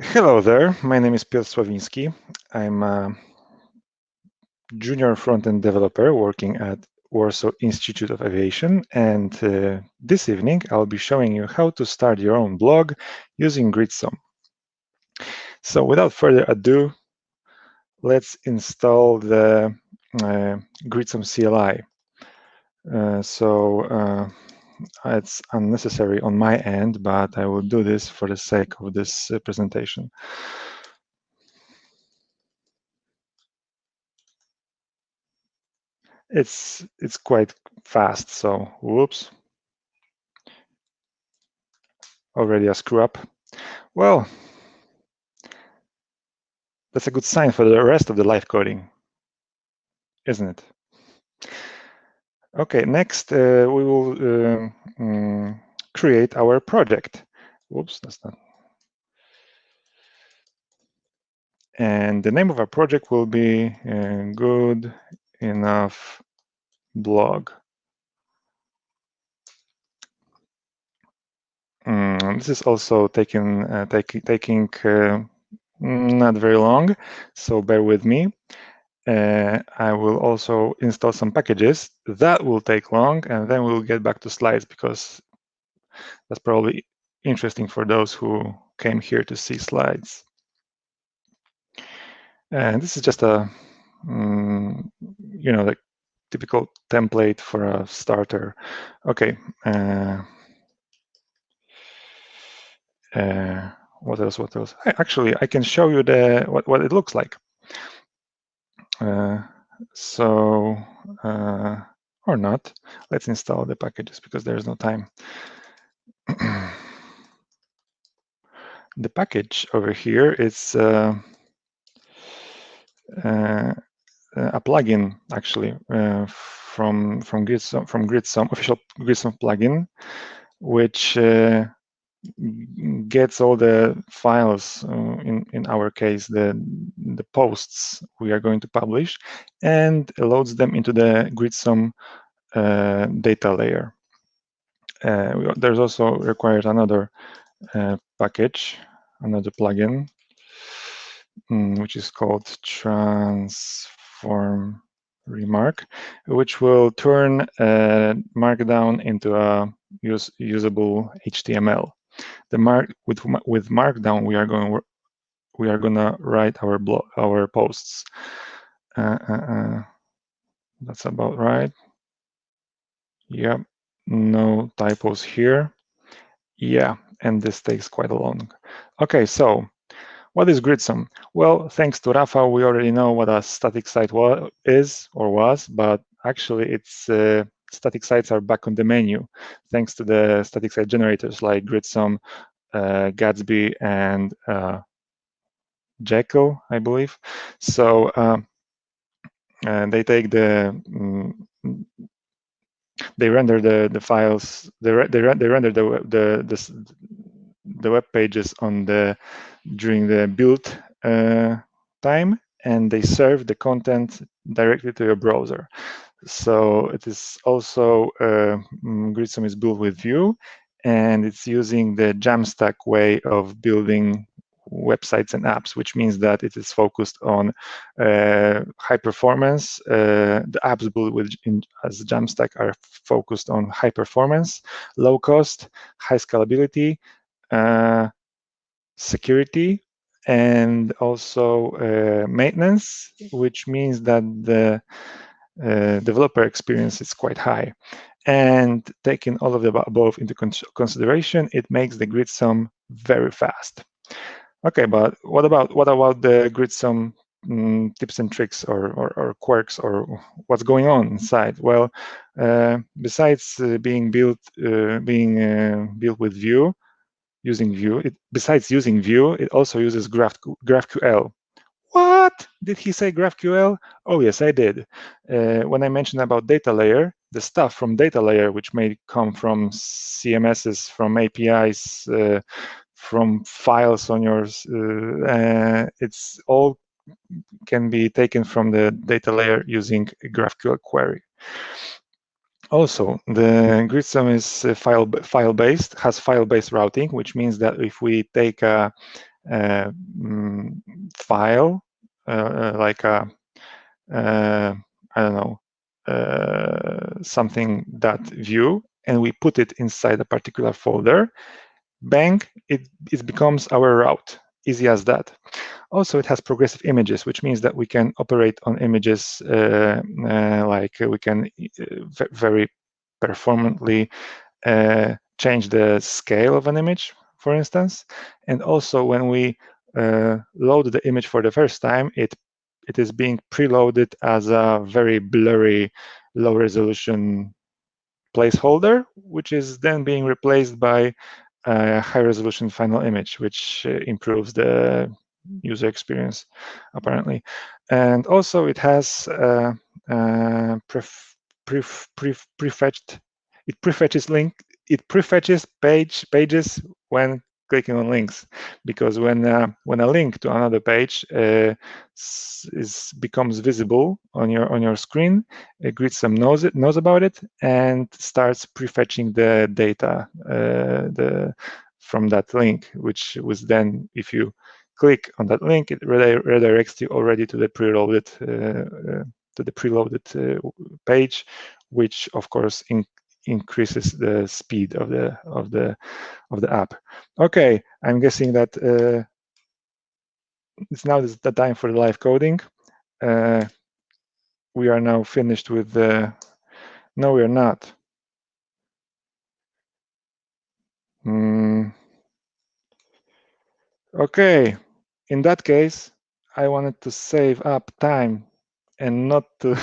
Hello there, my name is Piotr Sławiński. I'm a junior front-end developer working at Warsaw Institute of Aviation, and this evening I'll be showing you how to start your own blog using Gridsome. So without further ado, let's install the Gridsome CLI. It's unnecessary on my end, but I will do this for the sake of this presentation. It's quite fast, so whoops. Already a screw up. Well, that's a good sign for the rest of the live coding, isn't it? Okay, next we will create our project. Whoops, that's not. And the name of our project will be Good Enough Blog. This is also taking not very long, so bear with me. I will also install some packages. That will take long, and then we'll get back to slides because that's probably interesting for those who came here to see slides. And this is just a, the typical template for a starter. Okay. What else? What else? Actually, I can show you what it looks like. Or not. Let's install the packages because there's no time. The package over here is a plugin actually from Gridsome, official Gridsome plugin, which gets all the files, in our case, the posts we are going to publish, and loads them into the Gridsome data layer. There's also required another package, another plugin, which is called Transform Remark, which will turn Markdown into a usable HTML. With Markdown, we are gonna write our posts. That's about right. Yep, no typos here. Yeah, and this takes quite a long. Okay, so what is Gridsome? Well, thanks to Rafa, we already know what a static site is or was, but actually it's static sites are back on the menu thanks to the static site generators like Gridsome, Gatsby, and Jekyll, I believe. So they take they render the files. They render the web pages during the build time, and they serve the content directly to your browser. So it is also Gridsome is built with Vue, and it's using the Jamstack way of building websites and apps, which means that it is focused on high performance. The apps built as Jamstack are focused on high performance, low cost, high scalability, security, and also maintenance, which means that the developer experience is quite high. And taking all of the above into consideration, it makes the Gridsome very fast. Okay, but what about the Gridsome tips and tricks or quirks, or what's going on inside? Well, besides being built with Vue, using Vue, besides using Vue, it also uses GraphQL. What? Did he say GraphQL? Oh, yes, I did. When I mentioned about data layer, the stuff from data layer, which may come from CMSs, from APIs, from files on yours, it's all can be taken from the data layer using a GraphQL query. Also, the Gridsome is file-based, has file-based routing, which means that if we take a file, like a I don't know, something .view, and we put it inside a particular folder, bang, it becomes our route. Easy as that. Also, it has progressive images, which means that we can operate on images like we can very performantly change the scale of an image, for instance. And also, when we load the image for the first time, it is being preloaded as a very blurry, low-resolution placeholder, which is then being replaced by a high-resolution final image, which improves the user experience, apparently. And also, it has prefetched. It prefetches pages when clicking on links, because when a link to another page becomes visible on your screen, Gridsome knows about it and starts prefetching the data from that link, which was then, if you click on that link, it redirects you already to the preloaded page, which of course increases the speed of the app. Okay, I'm guessing that it's now the time for the live coding. We are now finished with the. No, we are not. Okay, in that case, I wanted to save up time and not to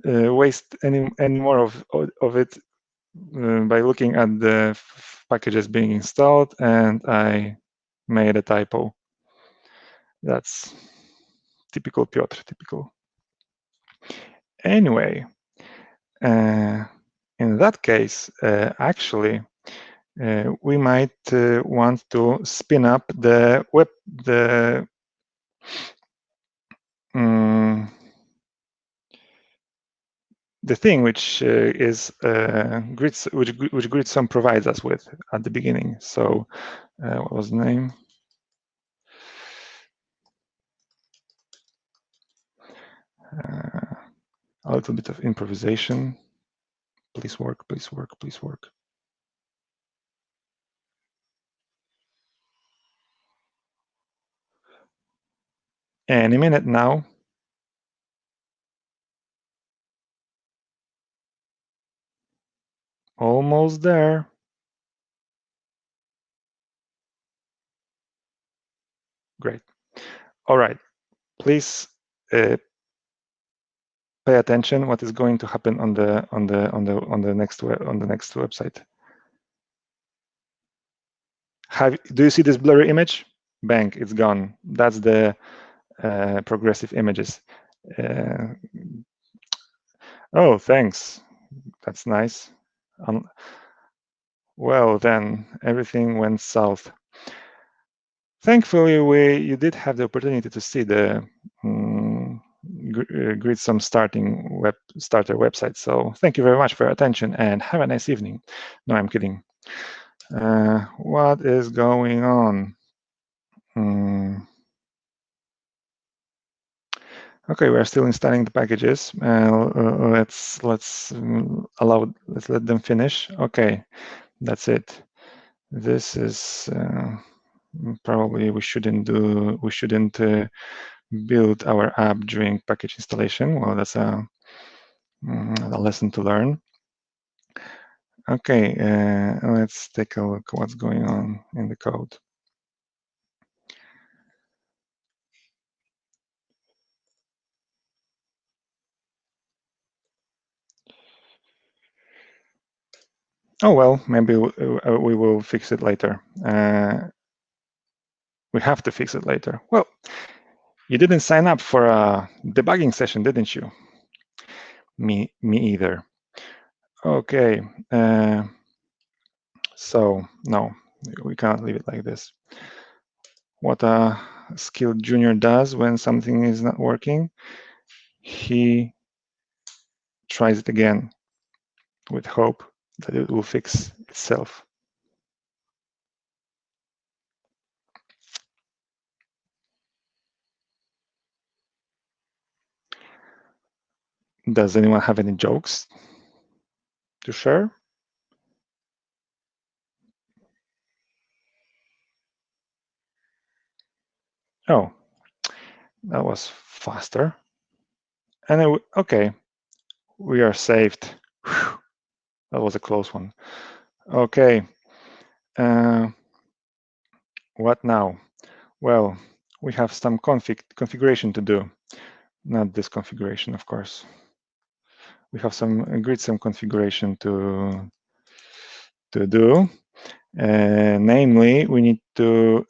waste any more of it by looking at the packages being installed, and I made a typo. That's typical Piotr, typical. Anyway, in that case, actually, we might want to spin up the thing which is which Gridsome provides us with at the beginning. So what was the name? A little bit of improvisation. Please work, please work, please work. Any minute now. Almost there. Great. All right. Please pay attention. What is going to happen on the next website? Do you see this blurry image? Bang! It's gone. That's the progressive images. Oh, thanks. That's nice. Well, then everything went south. Thankfully, you did have the opportunity to see the Gridsome starter website. So thank you very much for your attention and have a nice evening. No, I'm kidding. What is going on? Okay, we are still installing the packages. Let's let them finish. Okay, that's it. This is probably we shouldn't build our app during package installation. Well, that's a lesson to learn. Okay, let's take a look what's going on in the code. Oh well, maybe we will fix it later. We have to fix it later. Well, you didn't sign up for a debugging session, didn't you? Me either. Okay. So no, we can't leave it like this. What a skilled junior does when something is not working, he tries it again with hope that it will fix itself. Does anyone have any jokes to share? Oh, that was faster. And okay, we are saved. Whew, that was a close one. Okay, what now? Well, we have some configuration to do. Not this configuration, of course. We have some Gridsome configuration to do. Namely, we need to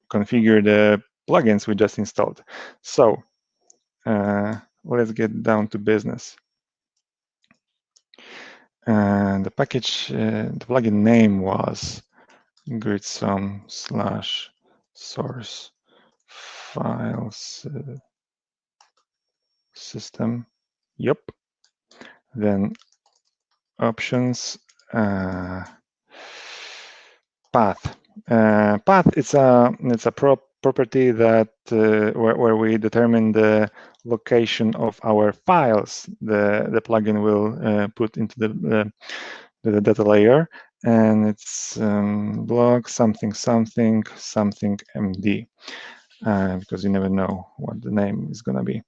configure the plugins we just installed. So let's get down to business. And the package, the plugin name was Gridsome /source files system. Yep. Then options, path. Path, it's a property that where we determine the location of our files the plugin will put into the data layer, and it's blog something md, because you never know what the name is going to be.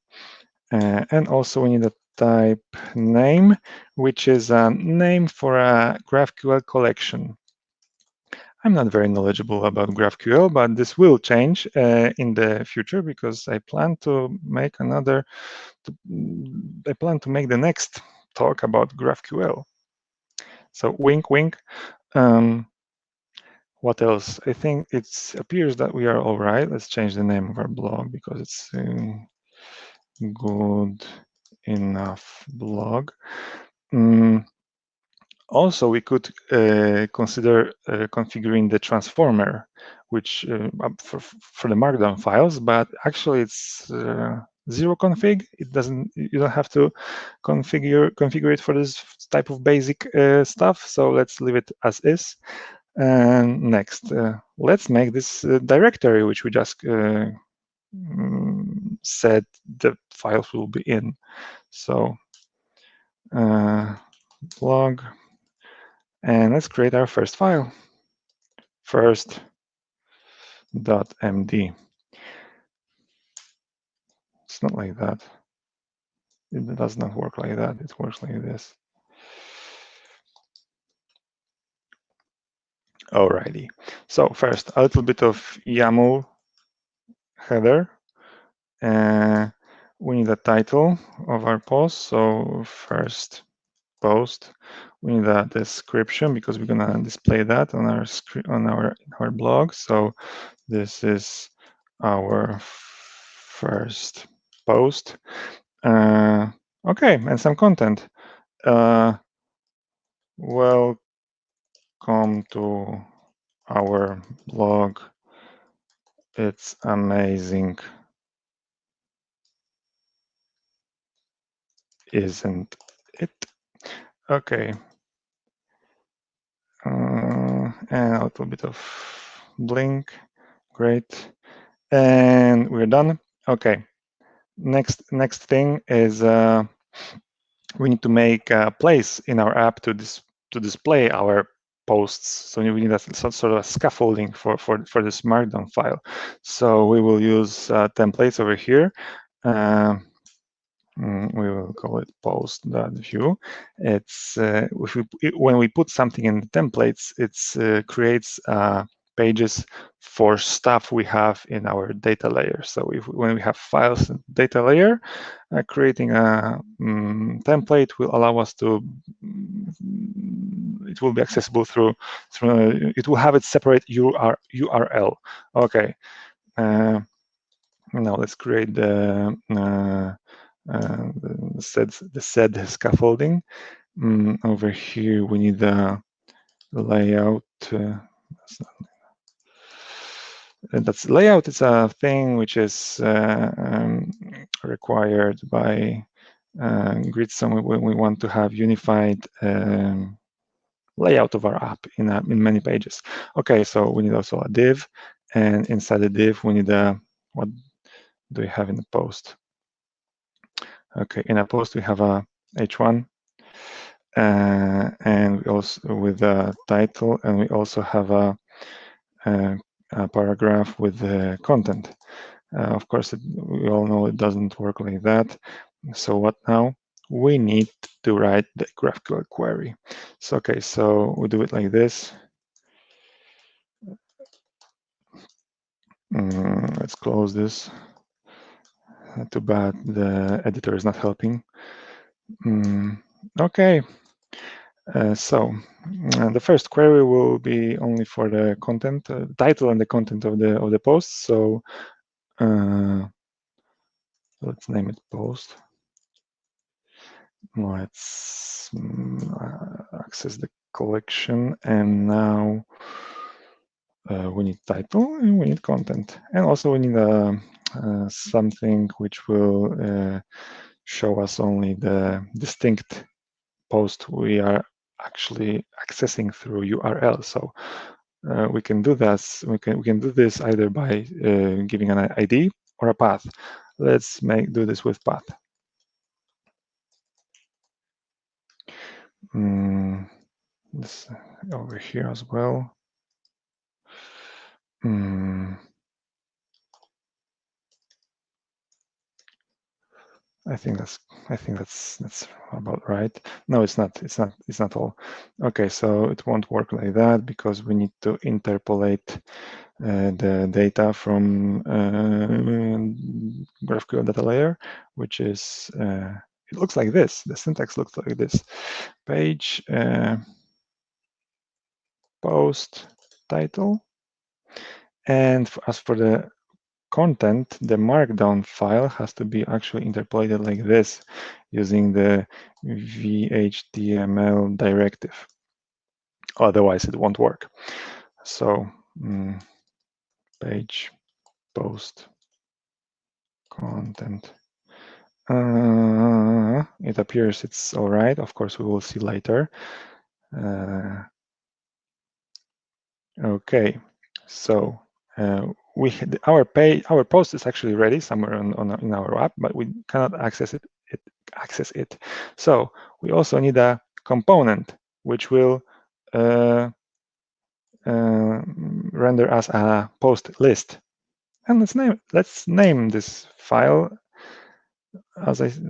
And also we need a type name, which is a name for a GraphQL collection. I'm not very knowledgeable about GraphQL, but this will change in the future, because I plan to make the next talk about GraphQL. So wink, wink. What else? I think it appears that we are all right. Let's change the name of our blog, because it's good enough blog. Also, we could consider configuring the transformer, which for the Markdown files, but actually it's zero config. It doesn't. You don't have to configure it for this type of basic stuff. So let's leave it as is. And next, let's make this directory, which we just said the files will be in. So blog, and let's create our first file, first.md. It's not like that. It does not work like that. It works like this. Alrighty. So first, a little bit of YAML header. We need a title of our post. So first post. We need a description, because we're gonna display that on our blog. So this is our first post. Okay, and some content. Welcome to our blog. It's amazing, isn't it? Okay. And a little bit of blink. Great. And we're done. Okay. Next thing is we need to make a place in our app to display our posts. So we need some sort of a scaffolding for this Markdown file. So we will use templates over here. We will call it post.view. It's when we put something in the templates, it creates pages for stuff we have in our data layer. So when we have files in data layer, creating a template will allow us to. It will be accessible through. It will have its separate URL. Okay. Now let's create the said scaffolding. Over here we need the layout. That's layout is a thing which is required by Gridsome when we want to have unified layout of our app in many pages. Okay, so we need also a div, and inside the div we need a, what do we have in the post? Okay, in a post we have a h1, and we also with a title, and we also have a paragraph with the content. Of course, we all know it doesn't work like that. So what now? We need to write the GraphQL query. So okay, so we do it like this. Let's close this. Too bad the editor is not helping. Okay. The first query will be only for the content, title and the content of the post. So let's name it post. Let's access the collection, and now we need title and we need content, and also we need something which will show us only the distinct post we are actually accessing through URL. So we can do this. We can do this either by giving an ID or a path. Let's do this with path. This over here as well. I think that's about right. No, it's not. It's not all. Okay, so it won't work like that because we need to interpolate the data from GraphQL data layer, which is it looks like this. The syntax looks like this: page, post, title, and as for the content, the markdown file has to be actually interpolated like this using the vhtml directive. Otherwise, it won't work. So page, post, content. It appears it's all right. Of course, we will see later. Okay, so our post is actually ready somewhere in our app, but we cannot access it. So we also need a component which will render us a post list. And let's name this file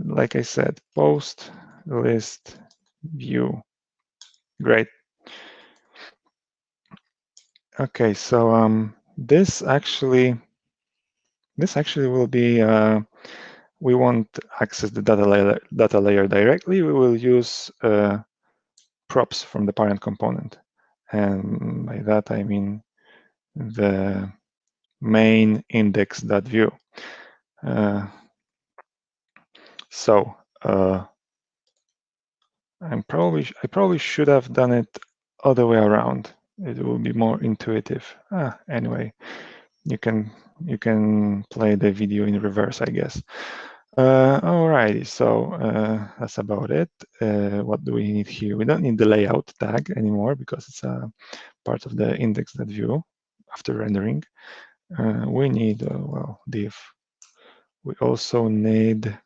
like I said, post list view. Great. Okay, so this actually will be we won't access the data layer directly. We will use props from the parent component, and by that I mean the main index.view. I probably should have done it other way around. It will be more intuitive. Anyway, you can play the video in reverse, I guess. Alrighty, so that's about it. What do we need here? We don't need the layout tag anymore because it's a part of the index.view after rendering. We need, well, div. We also need,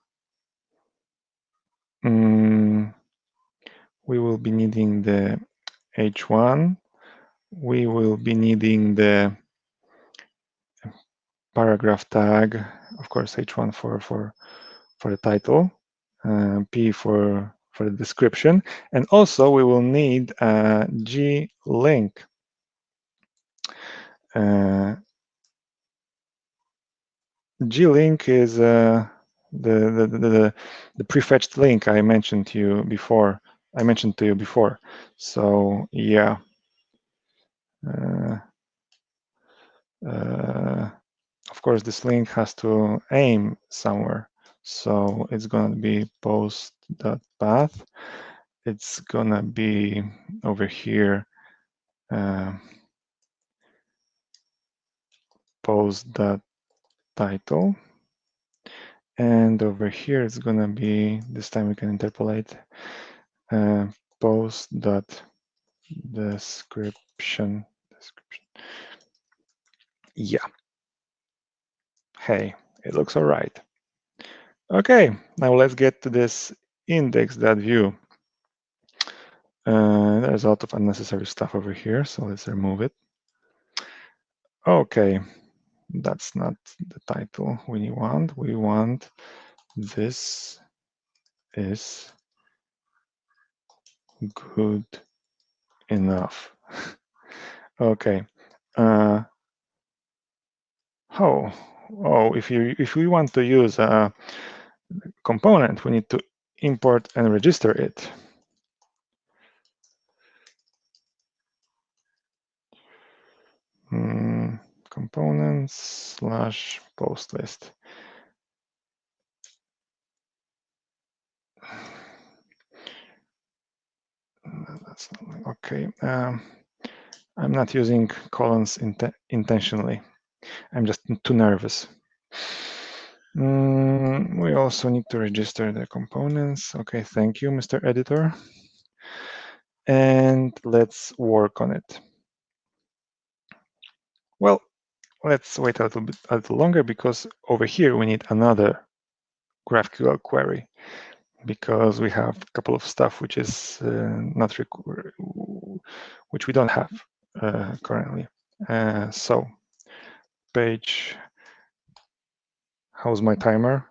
we will be needing the h1. We will be needing the paragraph tag, of course, h1 for the title, p for the description, and also we will need a glink. Glink is the prefetched link I mentioned to you before. So yeah. Of course, this link has to aim somewhere. So it's going to be post.path. It's going to be over here, post.title. And over here, it's going to be, this time we can interpolate, post.description. Yeah. Hey, it looks all right. Okay, now let's get to this index.view. There's a lot of unnecessary stuff over here, so let's remove it. Okay, that's not the title we want. We want this is good enough. Okay. If we want to use a component, we need to import and register it. Components / post list. That's okay. I'm not using colons intentionally. I'm just too nervous. We also need to register the components. Okay, thank you, Mr. Editor. And let's work on it. Well, let's wait a little longer because over here we need another GraphQL query because we have a couple of stuff which is which we don't have currently. So page, how's my timer?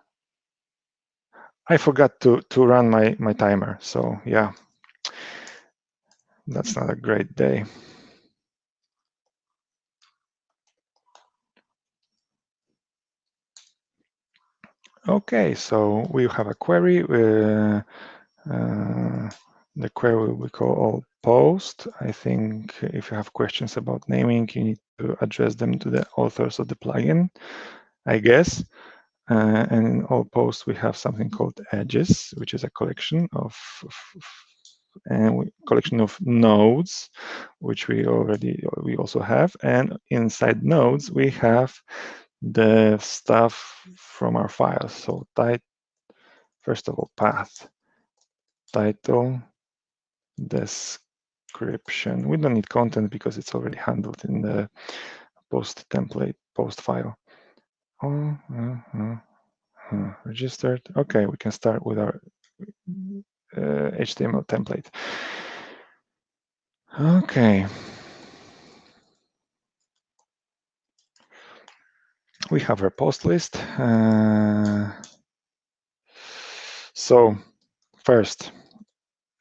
I forgot to run my timer. So yeah, that's not a great day. Okay, so we have a query. The query we call all post. I think if you have questions about naming, you need to address them to the authors of the plugin, I guess. And in all posts, we have something called edges, which is a collection of nodes, which we also have. And inside nodes, we have the stuff from our files. So first of all, path, title, description. We don't need content because it's already handled in the post template post file. Registered. Okay, we can start with our HTML template. Okay. We have our post list. So first,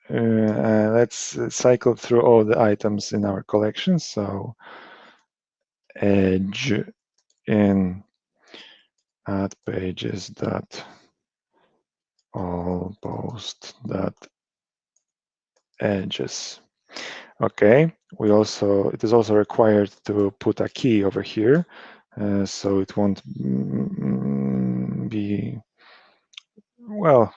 let's cycle through all the items in our collection. So edge in add pages dot all post dot edges. Okay, it is also required to put a key over here, so it won't be, well,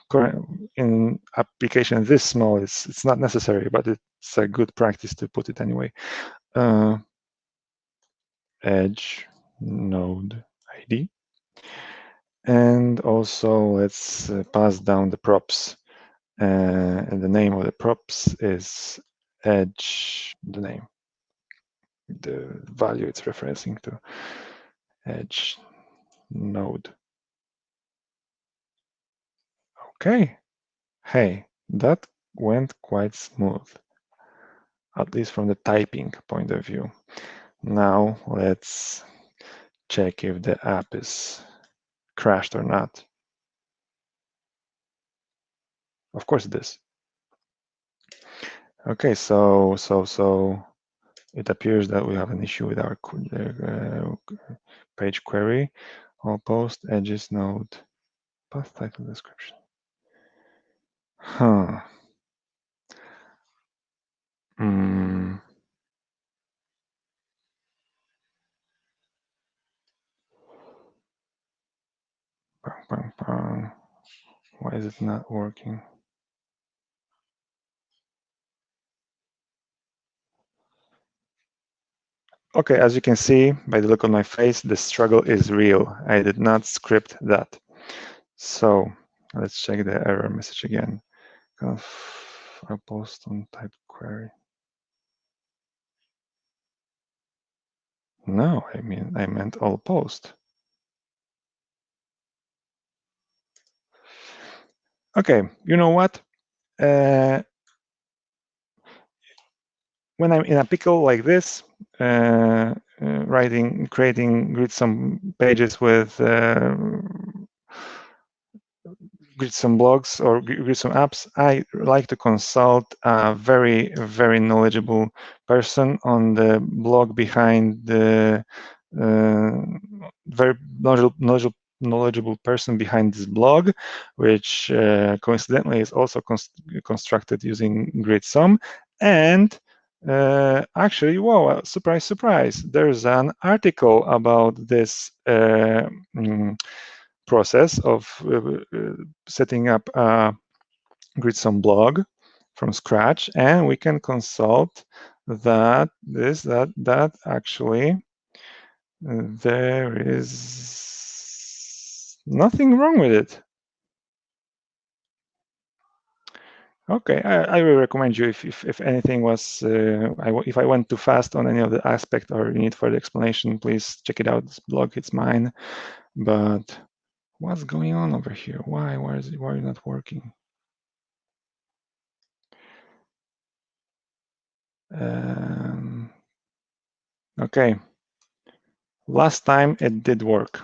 in application this small, it's not necessary, but it's a good practice to put it anyway. Edge node ID. And also let's pass down the props. And the name of the props is edge, the name, the value it's referencing to, edge node. Okay. Hey, that went quite smooth, at least from the typing point of view. Now let's check if the app is crashed or not. Of course it is. Okay, so it appears that we have an issue with our page query. All post edges node path title description. Huh. Why is it not working? Okay, as you can see by the look on my face, the struggle is real. I did not script that. So let's check the error message again. I'll post on type query. No, I meant all post. Okay, you know what? When I'm in a pickle like this, creating Gridsome pages with Gridsome blogs or Gridsome apps, I like to consult a very, very knowledgeable person on the blog behind the very knowledgeable person behind this blog, which coincidentally is also constructed using Gridsome. And actually, wow, surprise, surprise, there's an article about this process of setting up a Gridsome blog from scratch, and we can consult that actually there is nothing wrong with it. Okay, I will recommend you if anything was if I went too fast on any of the aspect or you need further explanation, please check it out. This blog, it's mine. But what's going on over here? Why is it not working? Okay, last time it did work.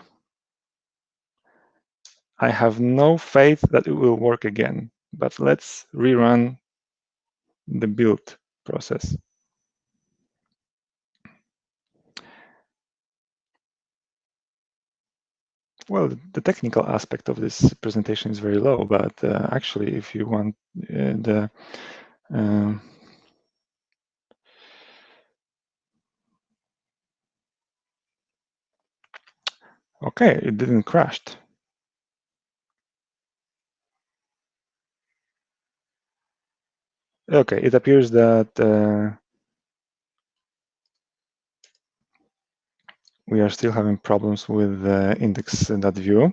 I have no faith that it will work again, but let's rerun the build process. Well, the technical aspect of this presentation is very low, but actually, if you want the okay, it didn't crash. Okay, it appears that we are still having problems with index.view.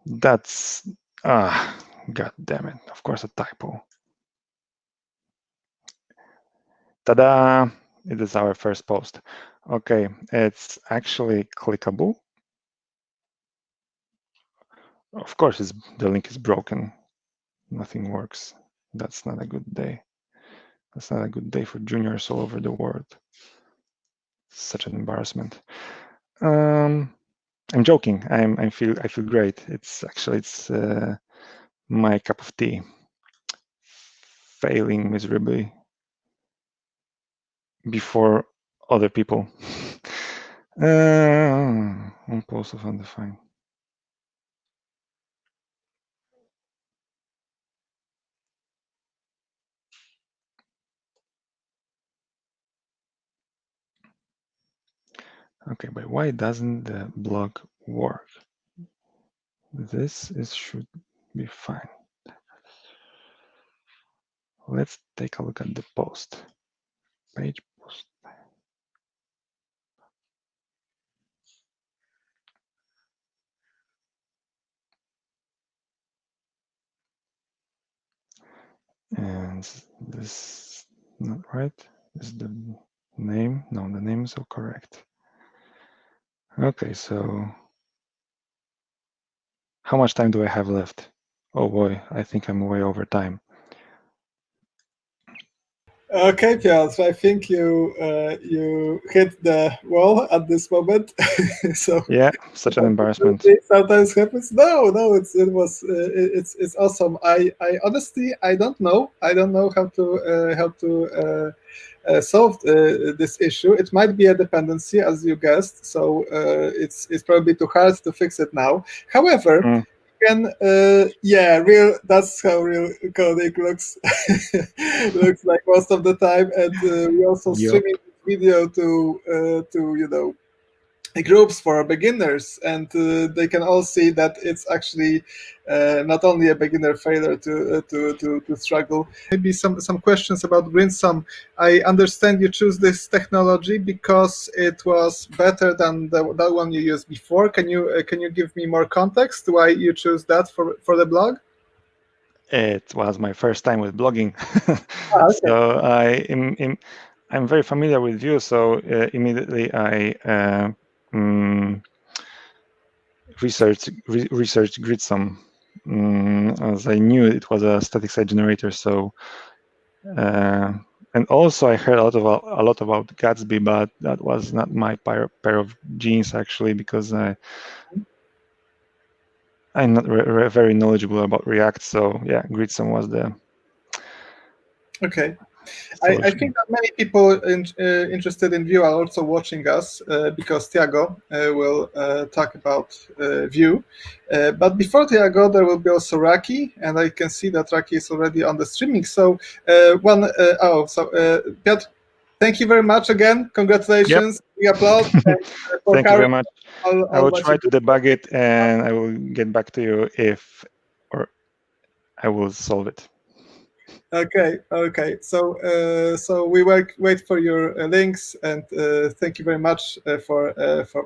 That's god damn it! Of course, a typo. Ta-da! It is our first post. Okay, it's actually clickable. Of course, the link is broken. Nothing works. That's not a good day. That's not a good day for juniors all over the world. Such an embarrassment. I'm joking. I feel great. It's my cup of tea. Failing miserably before other people. Post of undefined. Okay, but why doesn't the blog work? This should be fine. Let's take a look at the post. Page post. And this not right. Is the name? No, the name is all correct. Okay, so how much time do I have left? Oh boy, I think I'm way over time. Okay, Piotr, I think you hit the wall at this moment. So yeah, such an embarrassment. Sometimes happens. No, it's awesome. I honestly I don't know how to solve this issue. It might be a dependency, as you guessed. So it's probably too hard to fix it now. However. That's how real coding looks looks like most of the time, and we also streaming video to groups for beginners, and they can all see that it's actually not only a beginner failure to struggle. Maybe some questions about Gridsome. I understand you choose this technology because it was better than that one you used before. Can you give me more context why you choose that for the blog? It was my first time with blogging, Okay. So I'm very familiar with Vue. So immediately I research Gridsome, as I knew it was a static site generator. So, and also I heard a lot about Gatsby, but that was not my pair of jeans actually, because I'm not very knowledgeable about React. So yeah, Gridsome was the Okay. I think that many people interested in Vue are also watching us because Tiago will talk about Vue. But before Tiago, there will be also Raki, and I can see that Raki is already on the streaming. So Piotr, thank you very much again. Congratulations. Big applause. Thank you very much. I will try to do. debug it, and I will get back to you or I will solve it. Okay. So we wait for your links, and thank you very much for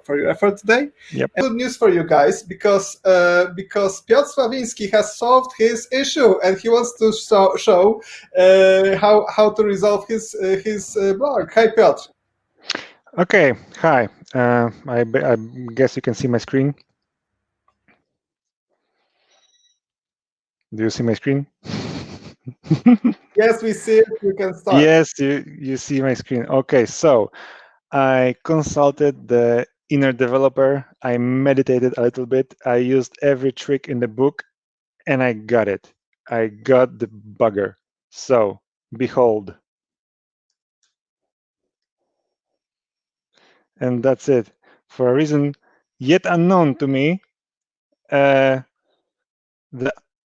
your effort today. Yep. And good news for you guys, because Piotr Sławiński has solved his issue, and he wants to show how to resolve his blog. Hi, Piotr. Okay. Hi. I guess you can see my screen. Do you see my screen? Yes, we see it. You can start. Yes, you see my screen. Okay, so I consulted the inner developer. I meditated a little bit. I used every trick in the book, and I got it. I got the bugger. So behold. And that's it. For a reason yet unknown to me, the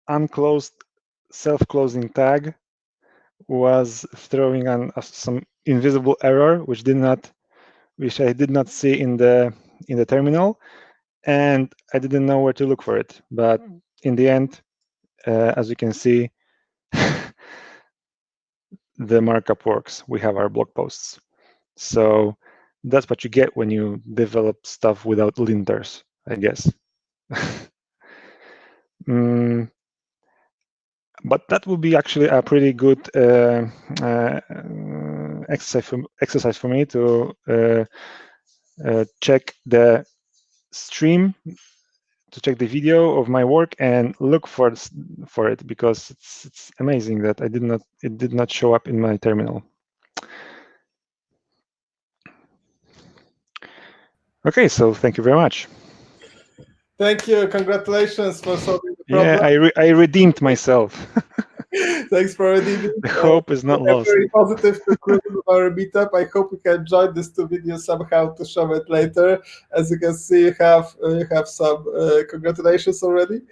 unclosed self-closing tag was throwing on some invisible error, which I did not see in the terminal, and I didn't know where to look for it. But in the end, as you can see, the markup works. We have our blog posts. So that's what you get when you develop stuff without linters, I guess. But that would be actually a pretty good exercise for me to check the stream, to check the video of my work and look for it, because it's amazing that it did not show up in my terminal. Okay, so thank you very much. Thank you. Congratulations for solving the problem. Yeah, I redeemed myself. Thanks for redeeming. The hope is not lost. Very positive conclusion of our meetup. I hope we can join these two videos somehow to show it later. As you can see, you have some congratulations already.